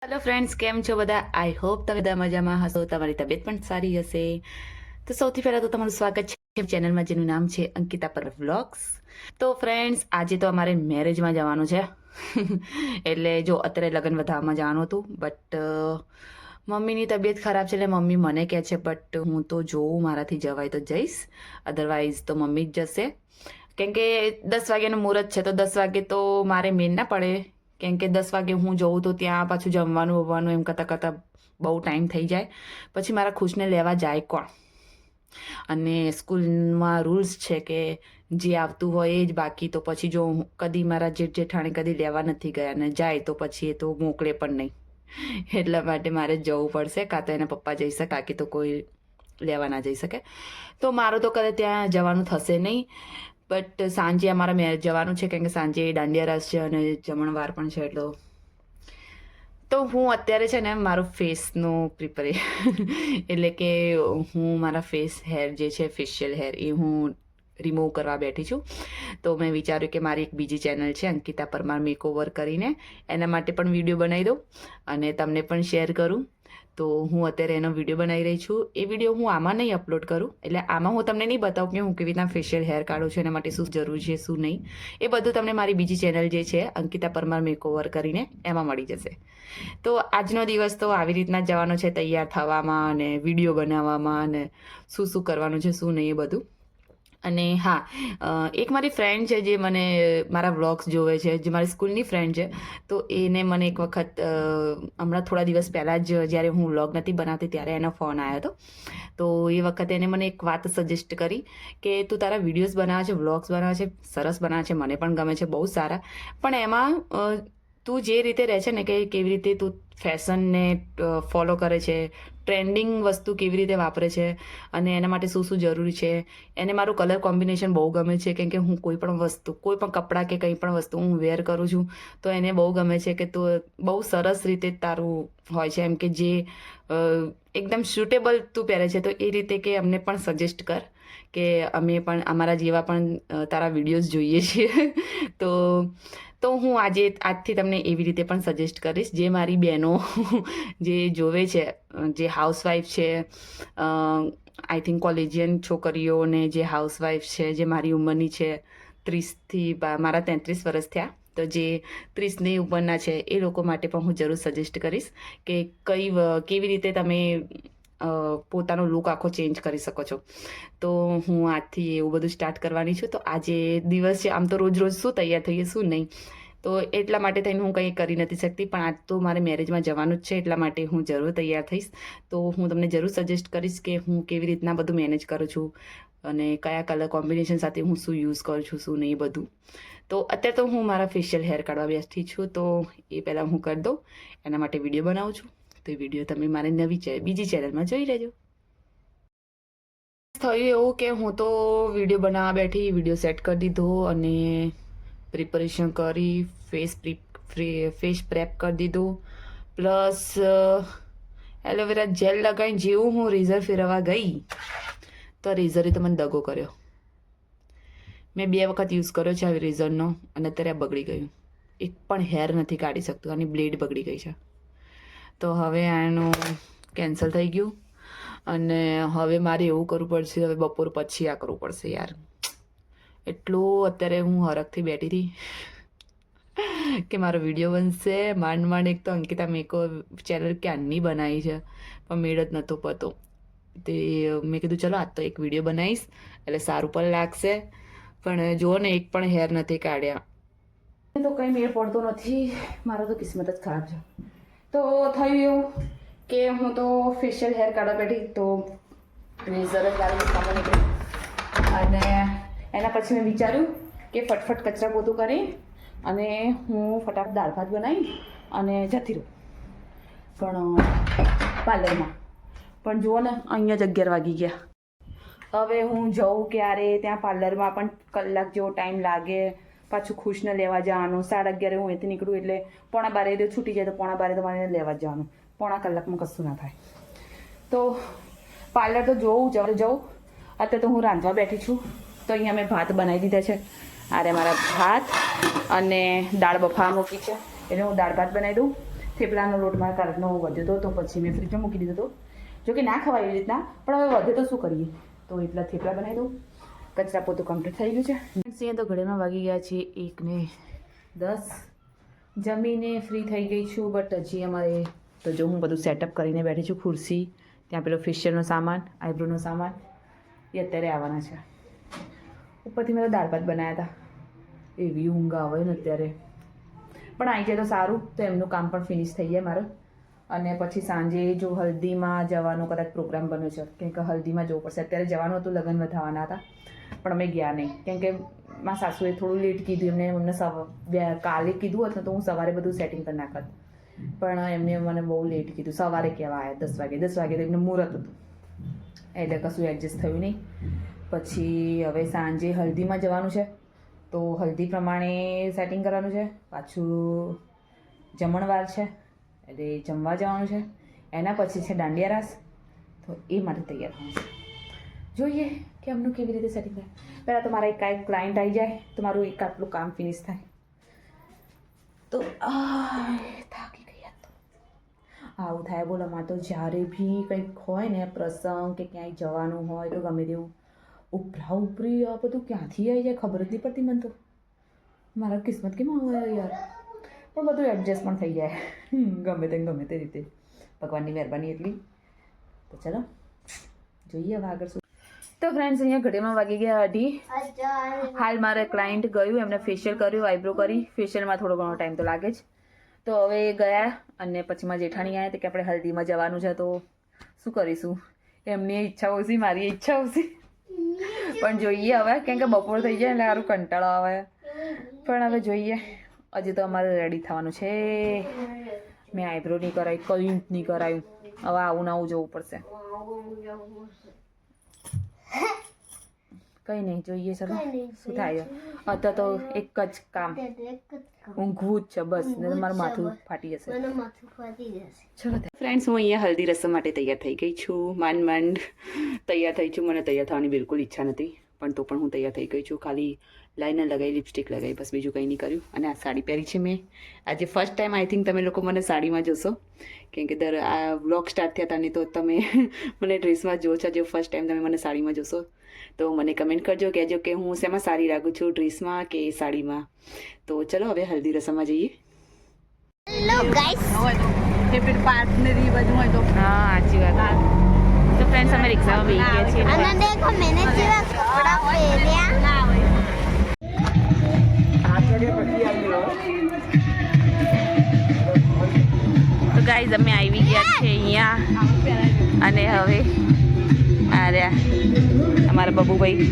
Hello friends, કેમ છો બધા? આઈ હોપ તમે બધા મજામાં હશો, તમારી તબિયત પણ સારી હશે. તો સૌથી પહેલાં તો તમારું સ્વાગત છે ચેનલમાં, જેનું નામ છે અંકિતા પર વ્લોગ્સ. તો ફ્રેન્ડ્સ, આજે તો અમારે મેરેજમાં જવાનું છે. એટલે જો અત્યારે લગ્ન વધાવવામાં જવાનું હતું, બટ મમ્મીની તબિયત ખરાબ છે એટલે મમ્મી મને કહે છે, બટ હું તો જોઉં મારાથી જવાય તો જઈશ, અધરવાઇઝ તો મમ્મી જ જશે. કેમ કે 10 વાગ્યાનું મુહૂર્ત છે, તો 10 વાગે તો મારે મેન ના પડે. કેમ કે 10 વાગે હું જઉં તો ત્યાં પાછું જમવાનું હોવાનું એમ કરતાં બહુ ટાઈમ થઈ જાય. પછી મારા ખુશને લેવા જાય કોણ? અને સ્કૂલમાં રૂલ્સ છે કે જે આવતું હોય એ જ, બાકી તો પછી જો કદી મારા જેઠ જેઠાણી કદી લેવા નથી ગયા અને જાય તો પછી એ તો મોકલે પણ નહીં. એટલા માટે મારે જવું પડશે, કાં તો એના પપ્પા જઈ શકે, બાકી તો કોઈ લેવા ના જઈ શકે. તો મારું તો કદાચ ત્યાં જવાનું થશે નહીં. બટ સાંજે અમારા મેરેજ જવાનું છે, કેમ કે સાંજે દાંડિયા રાસ છે અને જમણવાર પણ છે. તો હું અત્યારે છે ને મારું ફેસનું પ્રિપરે એટલે કે હું મારા ફેસ હેર જે છે, ફેશિયલ હેર, એ હું રિમૂવ કરવા બેઠી છું. તો મેં વિચાર્યું કે મારી એક બીજી ચેનલ છે અંકિતા પરમાર મેકઓવર કરીને, એના માટે પણ વિડીયો બનાવી દઉં અને તમને પણ શેર કરું. તો હું અત્યારે એનો વિડીયો બનાવી રહી છું. એ વિડીયો હું આમાં નહીં અપલોડ કરું, એટલે આમાં હું તમને નહીં બતાવું કે હું કેવી રીતના ફેશિયલ હેર કાઢું છું, એના માટે શું જરૂરી છે શું નહીં. એ બધું તમને મારી બીજી ચેનલ જે છે અંકિતા પરમાર મેકઓવર કરીને, એમાં મળી જશે. તો આજનો દિવસ તો આવી રીતના જવાનો છે, તૈયાર થવામાં અને વિડીયો બનાવવામાં અને શું કરવાનું છે શું નહીં એ બધું. અને હા, એક મારી ફ્રેન્ડ છે જે મને મારા વ્લોગ્સ જોવે છે, જે મારી સ્કૂલની ફ્રેન્ડ છે. તો એને મને એક વખત હમણાં થોડા દિવસ પહેલાં જ જ્યારે હું વ્લોગ નથી બનાવતી ત્યારે એનો ફોન આવ્યો હતો. તો એ વખતે એને મને એક વાત સજેસ્ટ કરી કે તું તારા વિડીયોઝ બનાવે છે, વ્લોગ્સ બનાવે છે, સરસ બનાવે છે, મને પણ ગમે છે, બહુ સારા. પણ એમાં તું જે રીતે રહે છે ને, કે કેવી રીતે તું ફેશનને ફોલો કરે છે, ટ્રેન્ડિંગ વસ્તુ કેવી રીતે વાપરે છે અને એના માટે શું જરૂરી છે. એને મારું કલર કોમ્બિનેશન બહુ ગમે છે, કેમ કે હું કોઈ પણ વસ્તુ, કોઈ પણ કપડાં કે કંઈ પણ વસ્તુ હું વેર કરું છું તો એને બહુ ગમે છે કે તું બહુ સરસ રીતે તારું હોય છે, એમ કે જે એકદમ સ્યુટેબલ તું પહેરે છે. તો એ રીતે કે અમને પણ સજેસ્ટ કર કે અમે પણ અમારા જેવા પણ તારા વિડીયોઝ જોઈએ છીએ. તો હું આજથી તમને એવી રીતે પણ સજેસ્ટ કરીશ, જે મારી બહેનો જે જોવે છે, જે હાઉસવાઈફ છે, આઈ થિંક કોલેજિયન છોકરીઓને જે હાઉસવાઈફ છે, જે મારી ઉંમરની છે, 30થી મારા 33 વર્ષ થયા, તો જે 30ની ઉંમરના છે એ લોકો માટે પણ હું જરૂર સજેસ્ટ કરીશ કે કેવી રીતે તમે પોતાનો લુક આખો ચેન્જ કરી શકો છો. તો હું આજથી એવું બધું સ્ટાર્ટ કરવાની છું. તો આજે દિવસ છે, આમ તો રોજ શું તૈયાર થઈએ શું નહીં, તો એટલા માટે થઈને હું કંઈ કરી નથી શકતી. પણ આજ તો મારે મેરેજમાં જવાનું જ છે, એટલા માટે હું જરૂર તૈયાર થઈશ. તો હું તમને જરૂર સજેસ્ટ કરીશ કે હું કેવી રીતના બધું મેનેજ કરું છું અને કયા કલર કોમ્બિનેશન સાથે હું શું યુઝ કરું છું શું નહીં બધું. તો અત્યારે તો હું મારા ફેશિયલ હેર કાઢવા બેસતી છું, તો એ પહેલાં હું કરી દઉં. એના માટે વિડીયો બનાવું છું. તો એ વિડીયો તમે મારી બીજી ચેનલમાં જોઈ લેજો. થયું એવું કે હું તો વિડીયો બનાવવા બેઠી, વિડીયો સેટ કરી દીધો અને પ્રિપરેશન કરી, ફેસ પ્રેપ કરી દીધું, પ્લસ એલોવેરા જેલ લગાવીને જેવું હું રેઝર ફેરવવા ગઈ તો રેઝરે તો મને દગો કર્યો. મેં 2 વખત યુઝ કર્યો છે આવી રેઝરનો અને અત્યારે આ બગડી ગયું. એક પણ હેર નથી કાઢી શકતું, આની બ્લેડ બગડી ગઈ છે. તો હવે આનું કેન્સલ થઈ ગયું અને હવે મારે એવું કરવું પડશે, હવે બપોર પછી આ કરવું પડશે યાર. એટલું અત્યારે હું હરખથી બેઠી હતી કે મારો વિડીયો બનશે. માંડ એક તો અંકિતા મેકો ચેનલ ક્યારની બનાવી છે પણ મેળ જ નહોતો પડતો. તે મેં કીધું ચલો આજ તો એક વિડીયો બનાવીશ એટલે સારું પણ લાગશે. પણ જુઓ ને, એક પણ હેર નથી કાઢ્યા. તો કંઈ મેળ પડતો નથી, મારો તો કિસ્મત જ ખરાબ છે. તો થયું એવું કે હું તો ફેશિયલ હેર કાઢવા બેઠી, તો રેઝર જ મારી કામમાં નીકળી અને એના પછી મેં વિચાર્યું કે ફટફટ કચરા પોતું કરી અને હું ફટાફટ દાળ ભાત બનાવી અને જતી રહું પણ પાર્લરમાં. પણ જુઓ ને, અહીંયા જ 11 વાગી ગયા. હવે હું જઉં ક્યારે ત્યાં પાર્લરમાં પણ કલાક જેવો ટાઈમ લાગે. પાછું ખુશને લેવા જવાનું, 11:30 હું અહીંથી નીકળું એટલે 11:15 છૂટી જાય, તો 11:15 તો મારે લેવા જવાનું. પોણા કલાકમાં કશું ના થાય. તો પાર્લર તો જવું. અત્યારે તો હું રાંધવા બેઠી છું. તો અહીંયા મેં ભાત બનાવી દીધા છે. આરે મારા ભાત અને દાળ બફાવા મૂકી છે, એટલે હું દાળ ભાત બનાવી દઉં. થેપલાનો લોટ મારા કારકનો વધ્યો હતો તો પછી મેં ફ્રીજમાં મૂકી દીધો હતો. જો કે ના ખવાય એવી રીતના, પણ હવે વધે તો શું કરીએ, તો એટલા થેપલા બનાવી દઉં. કચરા પોતું કમ્પ્લીટ થઈ ગયું છે. અહીંયા તો ઘડીમાં વાગી ગયા છે 1:10. જમીને ફ્રી થઈ ગઈ છું, બટ હજી અમારે તો જો હું બધું સેટઅપ કરીને બેઠી છું. ખુરશી, ત્યાં પેલો ફેશિયલનો સામાન, આઈબ્રોનો સામાન એ અત્યારે આવવાના છે. ઉપરથી મેં તો દાળ ભાત બનાવ્યા હતા. એવી ઊંઘ આવે ને અત્યારે, પણ આવી જાય તો સારું, તો એમનું કામ પણ ફિનિશ થઈ જાય મારું. અને પછી સાંજે જો હલ્દીમાં જવાનો કદાચ પ્રોગ્રામ બન્યો છે, કેમ કે હલ્દીમાં જવું પડશે. અત્યારે જવાનું હતું, લગ્ન વધારવાના હતા, પણ અમે ગયા નહીં, કેમ કે મારા સાસુએ થોડું લેટ કીધું. એમને કાલે કીધું હતું તો હું સવારે બધું સેટિંગ કરી નાખત, પણ એમને મને બહુ લેટ કીધું. સવારે કહેવા આવ્યા 10 વાગે. 10 વાગે તો એમને મુહૂર્ત હતું, એટલે કશું એડજસ્ટ થયું નહીં. પછી હવે સાંજે હલ્દીમાં જવાનું છે, તો હલ્દી પ્રમાણે સેટિંગ કરવાનું છે. પાછું જમણવાર છે, એટલે જમવા જવાનું છે. એના પછી છે દાંડિયા રાસ, તો એ માટે તૈયાર થવાનું છે. જોઈએ કે એમનું કેવી રીતે સેટિંગ થાય. પહેલાં તો મારા એક કાંઈક ક્લાયન્ટ આવી જાય તો મારું એક આટલું કામ ફિનિશ થાય. તો થાકી ગયા. તો આવું થાય બોલો. મારે તો જ્યારે બી કંઈક હોય ને, પ્રસંગ કે ક્યાંય જવાનું હોય તો ગમે તેવું ઉપરા ઉપરી આ બધું ક્યાંથી આવી જાય ખબર જ નહીં પડતી મને. તો મારા કિસ્મત કેમ આવે યાર, પણ બધું એડજસ્ટ પણ થઈ જાય ગમે તે રીતે. ભગવાનની મહેરબાની એટલી. તો ચલો જોઈએ હવે આગળ શું. તો ફ્રેન્ડ્સ, અહીંયા ઘડીમાં વાગી ગયા 2:30. હાલ મારે ક્લાયન્ટ ગયું, એમને ફેશિયલ કર્યું, આઈબ્રો કરી. ફેશિયલમાં થોડો ઘણો ટાઈમ તો લાગે જ. તો હવે ગયા, અને પછી મારા જેઠાણી આવ્યા કે આપણે હલ્દીમાં જવાનું છે, તો શું કરીશું. એમની ઈચ્છા ઓછી, મારી ઈચ્છા ઓછી, પણ જોઈએ હવે, કેમ કે બપોર થઈ જાય એટલે સારું કંટાળો આવે. પણ હવે જોઈએ. હજી તો અમારે રેડી થવાનું છે. મેં આઈબ્રો નહીં કરાવી, કંઈ નહીં કરાયું. હવે આવું ને આવું જવું પડશે. કંઈ નહીં, જોઈએ ચલો શું થાય. અત્યારે તો એક જ કામ, ઊંઘવું જ છે બસ, ને મારું માથું ફાટી જશે. ચલો ફ્રેન્ડ્સ, હું અહીંયા હલ્દી રસમ માટે તૈયાર થઈ ગઈ છું. માંડ તૈયાર થઈ છું. મને તૈયાર થવાની બિલકુલ ઈચ્છા નથી, પણ તો પણ હું તૈયાર થઈ ગઈ છું. ખાલી લાઇનર લગાવી, લિપસ્ટિક લગાવી, બસ બીજું કંઈ નહીં કર્યું. અને આ સાડી પહેરી છે મેં આજે ફર્સ્ટ ટાઈમ. આઈ થિંક તમે લોકો મને સાડીમાં જોશો, કેમ કે આ વ્લોગ સ્ટાર્ટ થયા હતા ને તો તમે મને ડ્રેસમાં જો છો. જો ફર્સ્ટ ટાઈમ તમે મને સાડીમાં જોશો તો મને કમેન્ટ કરજો, કહેજો કે હું શેમાં સારી લાગું છું, ડ્રેસમાં કે સાડીમાં. તો ચલો હવે હલ્દી રસમમાં જઈએ. હેલો ગાઈસ, ફેવરેટ પાર્ટનરી બધું હોય તો હા, સાચી વાત. તો ફ્રેન્ડ્સ, અમે રિક્ષામાં બેસી ગયા છીએ. અને દેખો મેને જેવા કપડા પહેર્યા. તો ગાઈઝ, અમે આવી ગયા છે અહીંયા, અને હવે આ રહ્યા અમારા બબુભાઈ.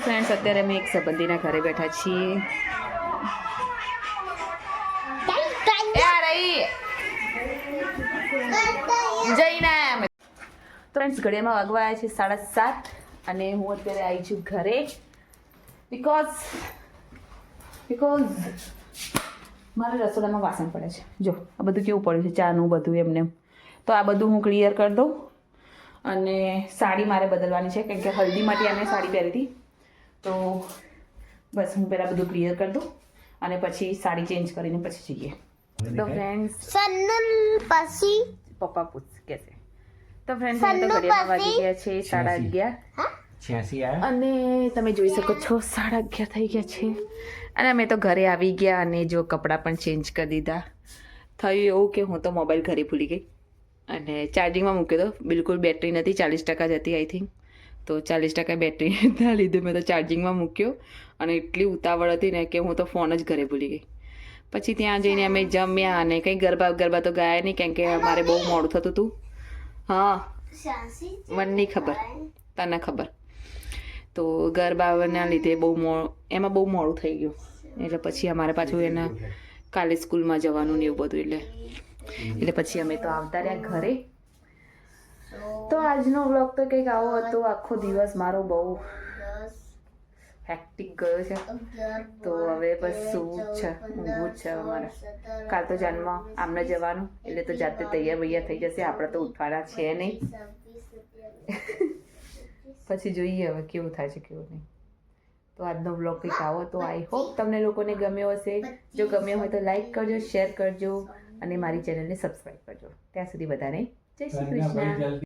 ફ્રેન્ડ્સ, અત્યારે અમે એક સંબંધીના ઘરે બેઠા છીએ. ફ્રેન્ડ્સ, ઘડિયામાં વાગવા આવ્યા છે 7:30, અને હું અત્યારે આવી છું ઘરે. બીકોઝ મારે રસોડામાં વાસણ પડે છે. જો આ બધું કેવું પડ્યું છે, ચાનું બધું એમને. તો આ બધું હું ક્લિયર કરી દઉં. અને સાડી મારે બદલવાની છે, કેમ કે હલ્દી માટે અમે સાડી પહેરી હતી. તો બસ હું પહેલાં બધું ક્લિયર કરી દઉં, અને પછી સાડી ચેન્જ કરીને પછી જઈએ. તો ફ્રેન્ડ્સ, સન્નુલ પછી પપ્પા પૂછ કે છે. તો ફ્રેન્ડ્સ, તો ઘડિયાળમાં વાગી ગયા છે 11:30, અને તમે જોઈ શકો છો 11:30 થઈ ગયા છે. અને અમે તો ઘરે આવી ગયા, અને જો કપડાં પણ ચેન્જ કરી દીધા. થયું એવું કે હું તો મોબાઈલ ઘરે ભૂલી ગઈ, અને ચાર્જિંગમાં મૂક્યો હતો. બિલકુલ બેટરી નથી, 40% જ હતી આઈ થિંક. તો 40% બેટરીના લીધે મેં તો ચાર્જિંગમાં મૂક્યો, અને એટલી ઉતાવળ હતી ને કે હું તો ફોન જ ઘરે ભૂલી ગઈ. પછી ત્યાં જઈને અમે જમ્યા, અને કંઈ ગરબા તો ગયા નહીં, કેમ કે મારે બહુ મોડું થતું હતું. હા, મને નહીં ખબર તને ખબર તો ગરબાના લીધે એમાં બહુ મોડું થઈ ગયું એટલે પછી અમારે પાછું એના કાલે સ્કૂલમાં જવાનું ને એવું બધું એટલે પછી અમે તો આવતા રહ્યા ઘરે તો આજનો વ્લોગ તો કંઈક આવો હતો આખો દિવસ મારો બહુ હેક્ટિક ગયો છે તો હવે બસ સૂવું જ છે ઊંઘવું જ છે અમારે કાલ તો જાનમાં આમને જવાનું એટલે તો જાતે તૈયાર થઈ જશે આપણે તો ઉઠવાના છે નહીં પછી જોઈએ હવે કેવું થાય છે કેવું નહીં તો આજનો વ્લોગ કંઈક આવો તો આઈ હોપ તમને લોકોને ગમ્યો હશે જો ગમ્યો હોય તો લાઈક કરજો શેર કરજો અને મારી ચેનલને સબસ્ક્રાઈબ કરજો ત્યાં સુધી બધાને જય શ્રી કૃષ્ણ